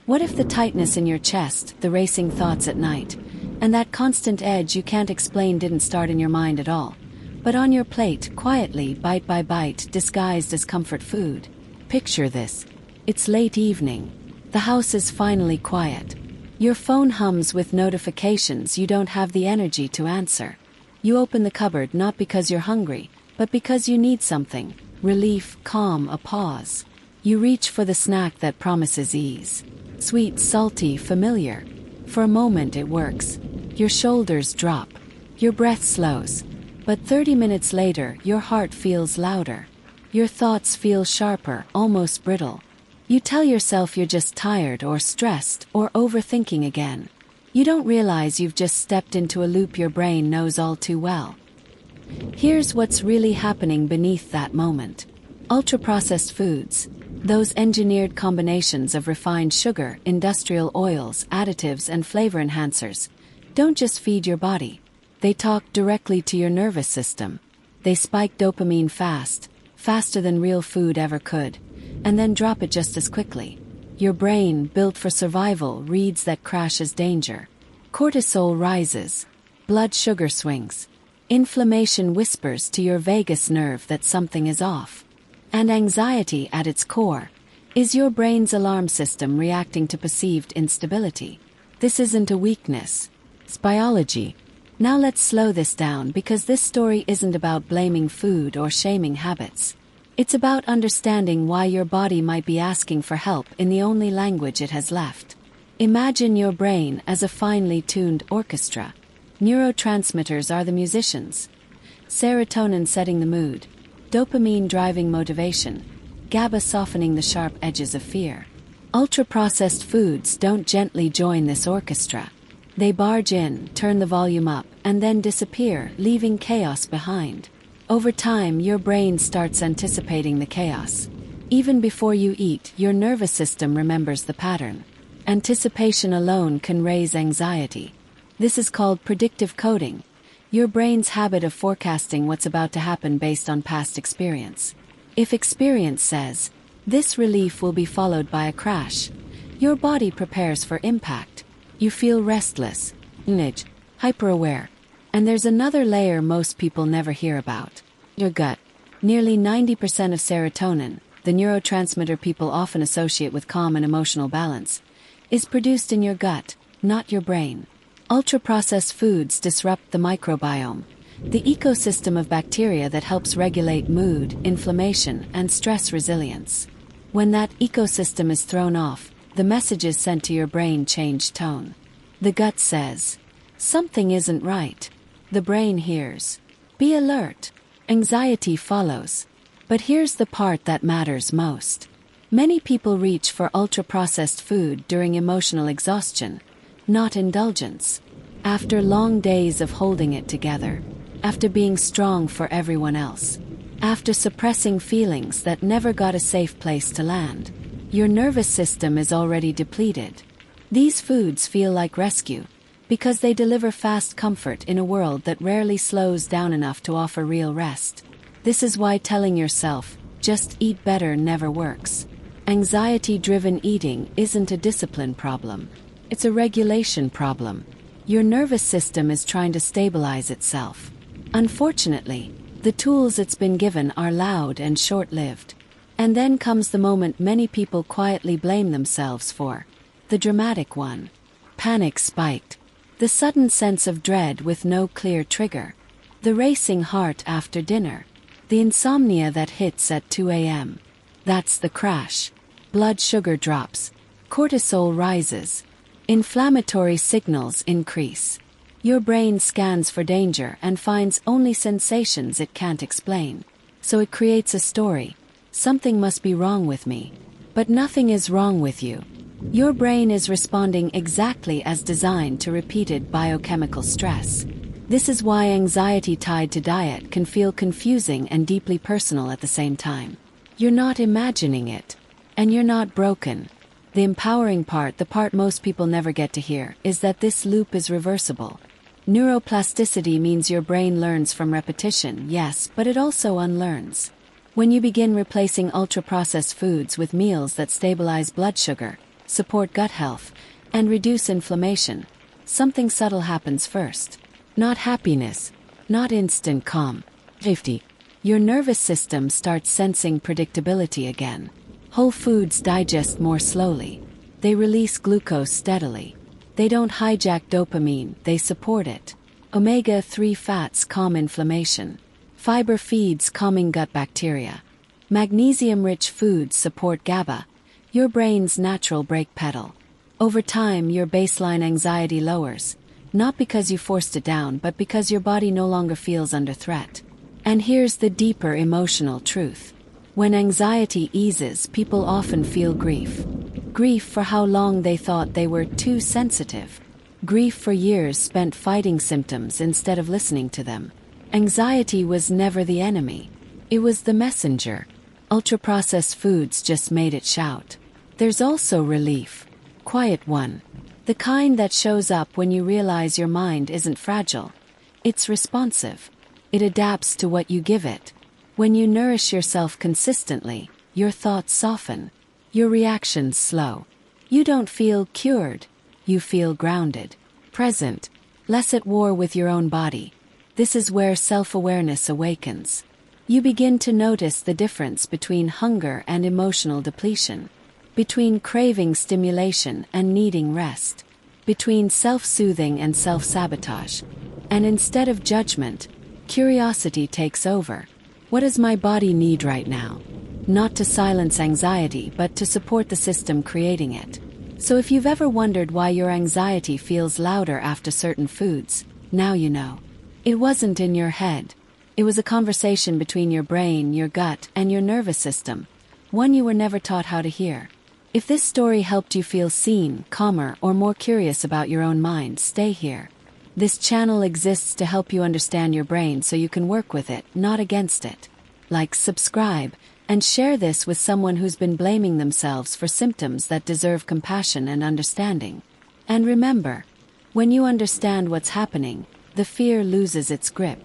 What if the tightness in your chest, the racing thoughts at night, and that constant edge you can't explain didn't start in your mind at all, but on your plate, quietly, bite by bite, disguised as comfort food? Picture this. It's late evening. The house is finally quiet. Your phone hums with notifications you don't have the energy to answer. You open the cupboard not because you're hungry, but because you need something. Relief, calm, a pause. You reach for the snack that promises ease. Sweet, salty, familiar. For a moment it works. Your shoulders drop. Your breath slows. But 30 minutes later, your heart feels louder. Your thoughts feel sharper, almost brittle. You tell yourself you're just tired or stressed or overthinking again. You don't realize you've just stepped into a loop your brain knows all too well. Here's what's really happening beneath that moment. Ultra-processed foods. Those engineered combinations of refined sugar, industrial oils, additives, and flavor enhancers don't just feed your body. They talk directly to your nervous system. They spike dopamine fast, faster than real food ever could, and then drop it just as quickly. Your brain, built for survival, reads that crash as danger. Cortisol rises. Blood sugar swings. Inflammation whispers to your vagus nerve that something is off. And anxiety, at its core, is your brain's alarm system reacting to perceived instability. This isn't a weakness. It's biology. Now let's slow this down, because this story isn't about blaming food or shaming habits. It's about understanding why your body might be asking for help in the only language it has left. Imagine your brain as a finely tuned orchestra. Neurotransmitters are the musicians. Serotonin setting the mood. Dopamine driving motivation. GABA softening the sharp edges of fear. Ultra-processed foods don't gently join this orchestra. They barge in, turn the volume up, and then disappear, leaving chaos behind. Over time, your brain starts anticipating the chaos. Even before you eat, your nervous system remembers the pattern. Anticipation alone can raise anxiety. This is called predictive coding. Your brain's habit of forecasting what's about to happen based on past experience. If experience says, this relief will be followed by a crash, your body prepares for impact. You feel restless, hyper-aware. And there's another layer most people never hear about. Your gut. Nearly 90% of serotonin, the neurotransmitter people often associate with calm and emotional balance, is produced in your gut, not your brain. Ultra-processed foods disrupt the microbiome, the ecosystem of bacteria that helps regulate mood, inflammation, and stress resilience. When that ecosystem is thrown off, the messages sent to your brain change tone. The gut says, something isn't right. The brain hears, be alert. Anxiety follows. But here's the part that matters most. Many people reach for ultra-processed food during emotional exhaustion, not indulgence. After long days of holding it together, after being strong for everyone else, after suppressing feelings that never got a safe place to land, your nervous system is already depleted. These foods feel like rescue, because they deliver fast comfort in a world that rarely slows down enough to offer real rest. This is why telling yourself, just eat better, never works. Anxiety-driven eating isn't a discipline problem. It's a regulation problem. Your nervous system is trying to stabilize itself. Unfortunately, the tools it's been given are loud and short-lived. And then comes the moment many people quietly blame themselves for. The dramatic one. Panic spiked. The sudden sense of dread with no clear trigger. The racing heart after dinner. The insomnia that hits at 2 a.m. That's the crash. Blood sugar drops. Cortisol rises. Inflammatory signals increase. Your brain scans for danger and finds only sensations it can't explain. So it creates a story. Something must be wrong with me. But nothing is wrong with you. Your brain is responding exactly as designed to repeated biochemical stress. This is why anxiety tied to diet can feel confusing and deeply personal at the same time. You're not imagining it. And you're not broken. The empowering part, the part most people never get to hear, is that this loop is reversible. Neuroplasticity means your brain learns from repetition, yes, but it also unlearns. When you begin replacing ultra-processed foods with meals that stabilize blood sugar, support gut health, and reduce inflammation, something subtle happens first. Not happiness, not instant calm. 50. Your nervous system starts sensing predictability again. Whole foods digest more slowly. They release glucose steadily. They don't hijack dopamine, they support it. Omega-3 fats calm inflammation. Fiber feeds calming gut bacteria. Magnesium-rich foods support GABA, your brain's natural brake pedal. Over time, your baseline anxiety lowers, not because you forced it down, but because your body no longer feels under threat. And here's the deeper emotional truth. When anxiety eases, people often feel grief. Grief for how long they thought they were too sensitive. Grief for years spent fighting symptoms instead of listening to them. Anxiety was never the enemy. It was the messenger. Ultra-processed foods just made it shout. There's also relief. Quiet one. The kind that shows up when you realize your mind isn't fragile. It's responsive. It adapts to what you give it. When you nourish yourself consistently, your thoughts soften. Your reactions slow. You don't feel cured. You feel grounded. Present. Less at war with your own body. This is where self-awareness awakens. You begin to notice the difference between hunger and emotional depletion. Between craving stimulation and needing rest. Between self-soothing and self-sabotage. And instead of judgment, curiosity takes over. What does my body need right now? Not to silence anxiety, but to support the system creating it. So if you've ever wondered why your anxiety feels louder after certain foods, now you know. It wasn't in your head. It was a conversation between your brain, your gut, and your nervous system, one you were never taught how to hear. If this story helped you feel seen, calmer, or more curious about your own mind, stay here. This channel exists to help you understand your brain so you can work with it, not against it. Like, subscribe, and share this with someone who's been blaming themselves for symptoms that deserve compassion and understanding. And remember, when you understand what's happening, the fear loses its grip.